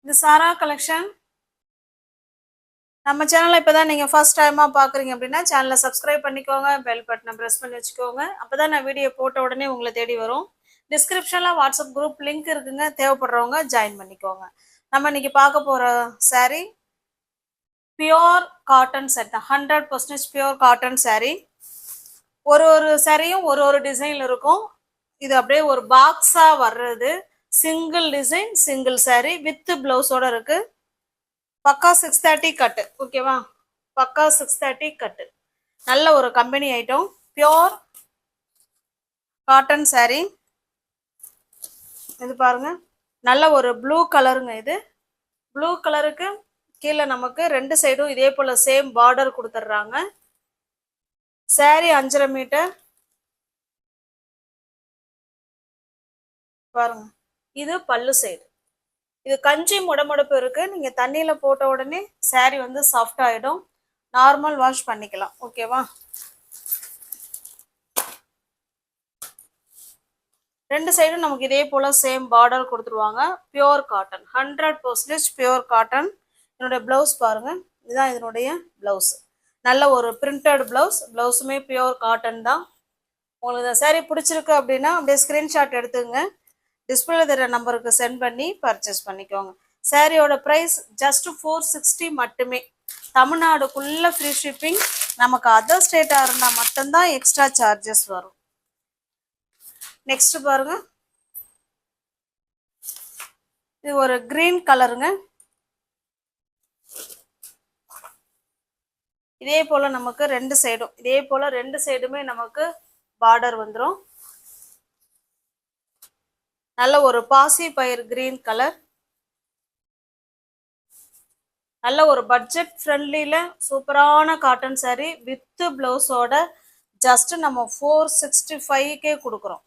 இது சாரா கலெக்ஷன். நம்ம சேனலை இப்போ தான் நீங்கள் ஃபர்ஸ்ட் டைமாக பார்க்குறீங்க அப்படின்னா சேனலை சப்ஸ்கிரைப் பண்ணிக்கோங்க, பெல் பட்டனை ப்ரெஸ் பண்ணி வச்சுக்கோங்க. அப்போ தான் நான் வீடியோ போட்ட உடனே உங்களை தேடி வரும். டிஸ்கிரிப்ஷனில் வாட்ஸ்அப் குரூப் லிங்க் இருக்குங்க, தேவைப்படுறவங்க ஜாயின் பண்ணிக்கோங்க. நம்ம இன்னைக்கு பார்க்க போகிற sari pure cotton set, 100% pure cotton sari. ஒரு ஒரு சாரியும் ஒரு ஒரு டிசைன் இருக்கும். இது அப்படியே ஒரு பாக்ஸாக வர்றது, single design single sari with பிளவுஸோட இருக்கு. பக்கா 630 கட்டு, ஓகேவா? பக்கா 630 கட்டு, நல்ல ஒரு company item, pure cotton sari. இது பாருங்க, நல்ல ஒரு ப்ளூ கலருங்க. இது ப்ளூ கலருக்கு கீழே நமக்கு ரெண்டு சைடும் இதே போல சேம் பார்டர் கொடுத்துட்றாங்க. சாரீ 5.5 மீட்டர் பாருங்க. இது பல்லு சைடு. இது கஞ்சி முடமுடப்பு இருக்கு. நீங்க தண்ணியில போட்ட உடனே சாரீ வந்து சாஃப்ட் ஆயிடும். நார்மல் வாஷ் பண்ணிக்கலாம், ஓகேவா? ரெண்டு சைடும் நமக்கு இதே போல சேம் பார்டர் கொடுத்துருவாங்க. Pure cotton, 100% pure cotton. என்னுடைய பிளவுஸ் பாருங்க, இதுதான் இதனுடைய பிளவுஸ். நல்ல ஒரு பிரிண்டட் பிளவுஸ். பிளவுஸுமே பியோர் காட்டன் தான். உங்களுக்கு இந்த சாரீ பிடிச்சிருக்கு அப்படின்னா அப்படியே ஸ்கிரீன்ஷாட் எடுத்துங்க, டிஸ்பிளே தர நம்பருக்கு சென்ட் பண்ணி பர்ச்சேஸ் பண்ணிக்கோங்க. சாரியோட ப்ரைஸ் ஜஸ்ட் 460 மட்டுமே. தமிழ்நாடுக்குள்ள ஃப்ரீ ஷிப்பிங். நமக்கு அதர் ஸ்டேட்டாக இருந்தால் மட்டும்தான் எக்ஸ்ட்ரா சார்ஜஸ் வரும். நெக்ஸ்ட் பாருங்க, இது ஒரு கிரீன் கலருங்க. இதே போல நமக்கு ரெண்டு சைடும் இதே போல ரெண்டு சைடுமே நமக்கு பார்டர் வந்துடும். நல்ல ஒரு பாசி பயிர் கிரீன் கலர். நல்ல ஒரு பட்ஜெட் ஃப்ரெண்ட்லியில சூப்பரான காட்டன் சாரீ வித் பிளவுஸோட ஜஸ்ட் நம்ம 465 கொடுக்குறோம்.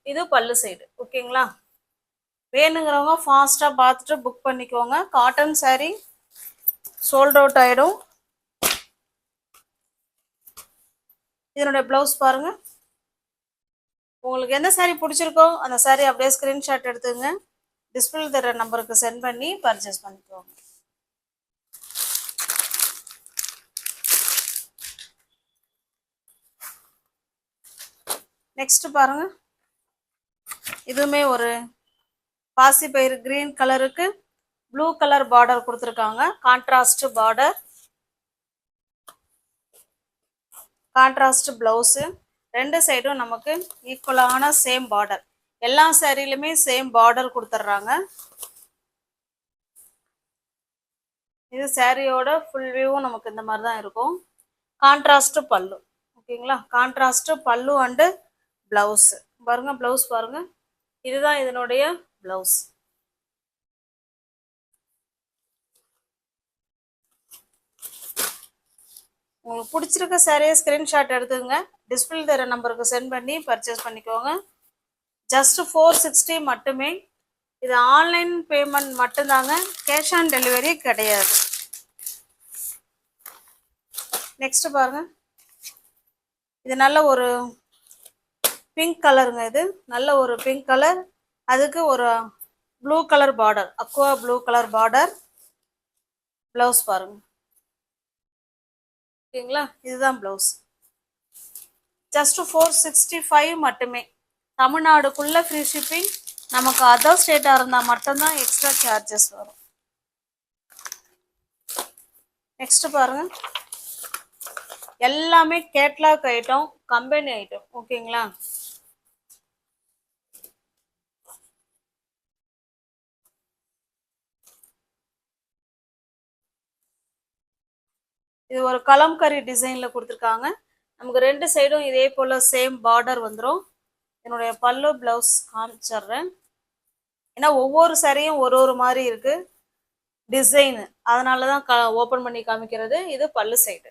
இது பல்லு சைடு, ஓகேங்களா? வேணுங்கிறவங்க ஃபாஸ்டா பார்த்துட்டு புக் பண்ணிக்கோங்க. காட்டன் சாரீ சோல்ட் அவுட் ஆயிடும். இதனுடைய பிளவுஸ் பாருங்க. உங்களுக்கு எந்த சாரீ பிடிச்சிருக்கோ அந்த சாரீ அப்படியே ஸ்கிரீன்ஷாட் எடுத்துங்க, டிஸ்பிளே தர நம்பருக்கு சென்ட் பண்ணி பர்ச்சேஸ் பண்ணிக்கோங்க. நெக்ஸ்ட் பாருங்க, இதுவுமே ஒரு பாசி பயிர் கிரீன் கலருக்கு ப்ளூ கலர் பார்டர் கொடுத்துருக்காங்க. Contrast border, contrast blouse. ரெண்டு சைடும் நமக்கு ஈக்குவலான சேம் பார்டர். எல்லா சாரிலுமே சேம் பார்டர் கொடுத்துட்றாங்க. இது சாரியோட ஃபுல் வியூவும் நமக்கு இந்த மாதிரி தான் இருக்கும். கான்ட்ராஸ்ட் பல்லு, ஓகேங்களா? கான்ட்ராஸ்ட் பல்லு அண்டு பிளவுஸ் பாருங்க. பிளவுஸ் பாருங்க, இதுதான் இதனுடைய பிளவுஸ். உங்களுக்கு பிடிச்சிருக்க சாரியை ஸ்கிரீன்ஷாட் எடுத்துங்க, டிஸ்பிளே தர நம்பருக்கு சென்ட் பண்ணி பர்ச்சேஸ் பண்ணிக்கோங்க. ஜஸ்ட் 460 மட்டுமே. இது ஆன்லைன் பேமெண்ட் மட்டும்தாங்க, கேஷ் ஆன் டெலிவரி கிடையாது. நெக்ஸ்ட் பாருங்க, இது நல்ல ஒரு பிங்க் கலருங்க. இது நல்ல ஒரு பிங்க் கலர், அதுக்கு ஒரு blue colour border, Aqua blue colour border. Blouse பாருங்க, ஓகேங்களா? இதுதான் பிளவுஸ். ஜஸ்ட் 465 மட்டுமே. தமிழ்நாடுக்குள்ள ஃப்ரீ ஷிப்பிங். நமக்கு அதர் ஸ்டேட்டாக இருந்தால் மட்டும்தான் எக்ஸ்ட்ரா சார்ஜஸ் வரும். நெக்ஸ்ட் பாருங்க, எல்லாமே கேட்லாக் ஐட்டம், கம்பெனி ஐட்டம், ஓகேங்களா? இது ஒரு கலம்கரி டிசைன்ல கொடுத்துருக்காங்க. நமக்கு ரெண்டு சைடும் இதே போல சேம் பார்டர் வந்துடும். என்னுடைய பல்லு பிளவுஸ் காமிச்சிடுறேன். ஏன்னா ஒவ்வொரு சாரியும் ஒரு ஒரு மாதிரி இருக்கு டிசைன், அதனாலதான் ஓபன் பண்ணி காமிக்கிறது. இது பல்லு சைடு.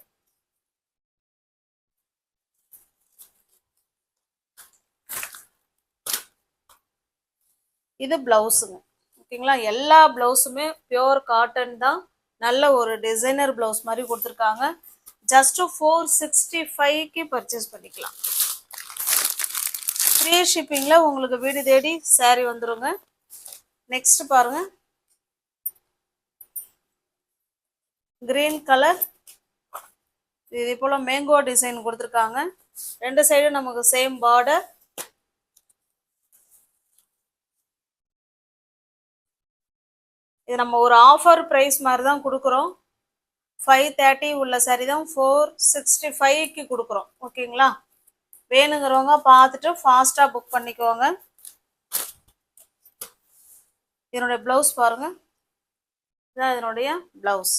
இது பிளவுஸுங்க, ஓகேங்களா? எல்லா பிளவுஸுமே பியோர் காட்டன் தான். நல்ல ஒரு டிசைனர் பிளவுஸ் மாதிரி கொடுத்துருக்காங்க. ஜஸ்ட் 465 பர்ச்சேஸ் பண்ணிக்கலாம். ஃப்ரீ ஷிப்பிங்ல உங்களுக்கு வீடு தேடி சாரி வந்துருங்க. நெக்ஸ்ட் பாருங்க, கிரீன் கலர். இதே போல மேங்கோ டிசைன் கொடுத்துருக்காங்க. ரெண்டு சைடும் நமக்கு சேம் பார்டர். இது நம்ம ஒரு ஆஃபர் ப்ரைஸ் மாதிரி தான் கொடுக்குறோம். 530 உள்ள சாரி தான் 465க்கு கொடுக்குறோம். ஓகேங்களா? வேணுங்கிறவங்க பார்த்துட்டு ஃபாஸ்ட்டாக புக் பண்ணிக்கோங்க. இதனுடைய ப்ளவுஸ் பாருங்க. இதான் இதனுடைய ப்ளவுஸ்.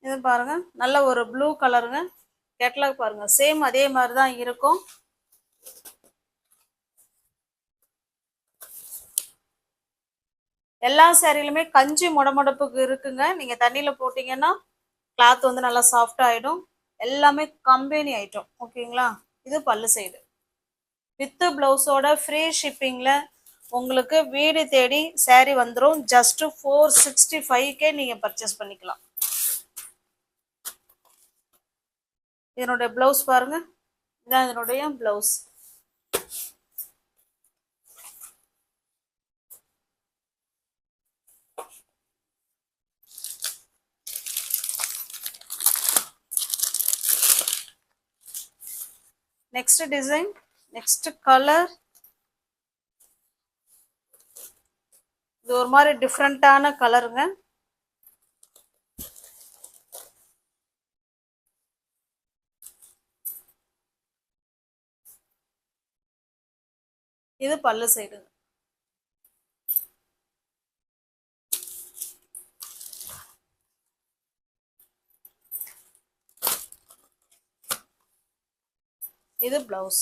இது பாருங்க, நல்ல ஒரு ப்ளூ கலருங்க. கேட்லாக் பாருங்க, சேம் அதே மாதிரி தான் இருக்கும். எல்லா சேரீலுமே கஞ்சி முடமுடப்புக்கு இருக்குங்க. நீங்க தண்ணியில போட்டீங்கன்னா கிளாத் வந்து நல்லா சாஃப்ட் ஆயிடும். எல்லாமே கம்பெனி ஐட்டம். ஓகேங்களா? இது பல்லு சைடு வித் பிளவுஸோட ஃப்ரீ ஷிப்பிங்ல உங்களுக்கு வீடு தேடி சேரீ வந்துடும். ஜஸ்ட் 465க்கே நீங்க பர்ச்சேஸ் பண்ணிக்கலாம். இதனுடைய பிளவுஸ் பாருங்க. இதான் இதனுடைய blouse. Next design, next colour. இது ஒரு மாதிரி டிஃப்ரெண்டான கலருங்க. இது பல்லு சைடு. இது பிளவுஸ்.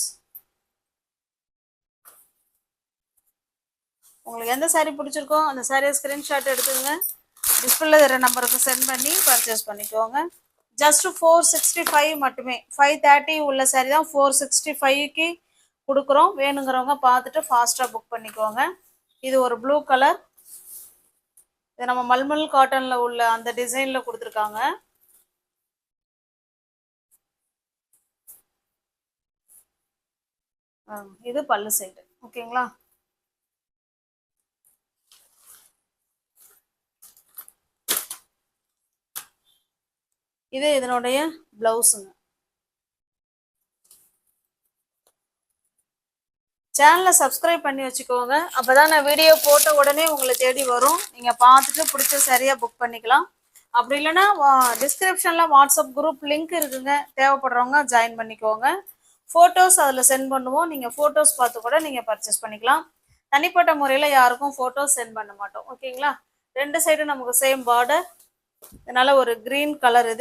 உங்களுக்கு எந்த சாரீ பிடிச்சிருக்கோ அந்த சாரியை ஸ்கிரீன்ஷாட் எடுத்துங்க. டிஸ்பிளேல தர நம்பருக்கு சென்ட் பண்ணி பர்ச்சேஸ் பண்ணிக்கோங்க. ஜஸ்ட் 465 மட்டுமே. 530 உள்ள சாரி தான் 465க்கு கொடுக்குறோம். வேணுங்கிறவங்க பார்த்துட்டு ஃபாஸ்ட்டாக புக் பண்ணிக்கோங்க. இது ஒரு ப்ளூ கலர். இது நம்ம மல்மல் காட்டனில் உள்ள அந்த டிசைனில் கொடுத்துருக்காங்க. இது பல்லு சைடு. ஓகேங்களா? இது இதனுடைய பிளவுஸுங்க. சேனலை சப்ஸ்கிரைப் பண்ணி வச்சுக்கோங்க. அப்போதான் நான் வீடியோ போட்ட உடனே உங்களை தேடி வரும். நீங்கள் பார்த்துட்டு பிடிச்ச சரியாக புக் பண்ணிக்கலாம். அப்படி இல்லைன்னா டிஸ்கிரிப்ஷனில் வாட்ஸ்அப் குரூப் லிங்க் இருக்குங்க. தேவைப்படுறவங்க ஜாயின் பண்ணிக்கோங்க. ஃபோட்டோஸ் அதில் சென்ட் பண்ணுவோம். நீங்கள் ஃபோட்டோஸ் பார்த்து கூட நீங்கள் பர்ச்சேஸ் பண்ணிக்கலாம். தனிப்பட்ட முறையில் யாருக்கும் ஃபோட்டோஸ் சென்ட் பண்ண மாட்டோம். ஓகேங்களா? ரெண்டு சைடும் நமக்கு சேம் பார்டர். இதனால ஒரு கிரீன் கலர்.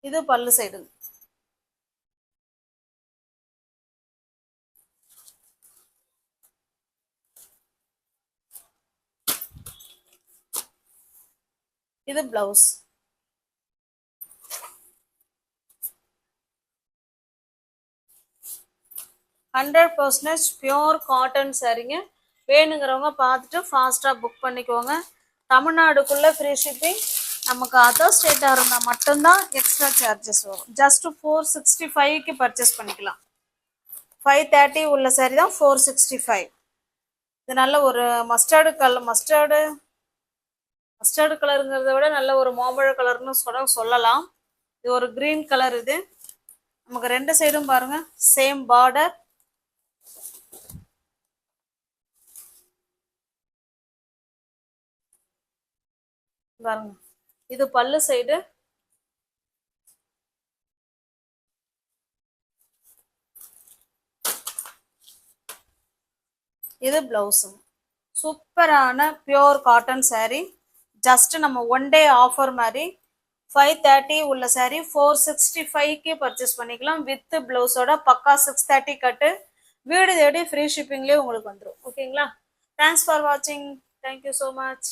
இது பல்லு சைடு. இது blouse. Hundred percentage pure cotton சாரீங்க. வேணுங்கிறவங்க பார்த்துட்டு ஃபாஸ்ட்டாக புக் பண்ணிக்கோங்க. தமிழ்நாடுக்குள்ளே ஃப்ரீ ஷிப்பிங். நமக்கு அதர் ஸ்டேட்டாக இருந்தால் மட்டும்தான் எக்ஸ்ட்ரா சார்ஜஸ் வரும். ஜஸ்ட் 465க்கு பர்ச்சேஸ் பண்ணிக்கலாம். 530 உள்ள சாரி தான் 465. இது நல்ல ஒரு மஸ்டர்டு கலர். மஸ்டர்டு கலருங்கிறத விட நல்ல ஒரு மாம்பழ கலர்னு சொல்லலாம். இது ஒரு கிரீன் கலர். இது நமக்கு ரெண்டு சைடும் பாருங்க சேம் பார்டர். பாருங்க, இது பல்லு சைடு. இது பிளவுஸ். சூப்பரான பியோர் காட்டன் சாரீ. ஜஸ்ட் நம்ம ஒன் டே ஆஃபர் மாதிரி 530 உள்ள சாரீ 465க்கு பர்ச்சேஸ் பண்ணிக்கலாம். வித் பிளவுஸோட பக்கா 630 கட்டு. வீடு தேடி ஃப்ரீ ஷிப்பிங்லேயே உங்களுக்கு வந்துடும். ஓகேங்களா? தேங்க்ஸ் ஃபார் வாட்சிங். Thank you so much.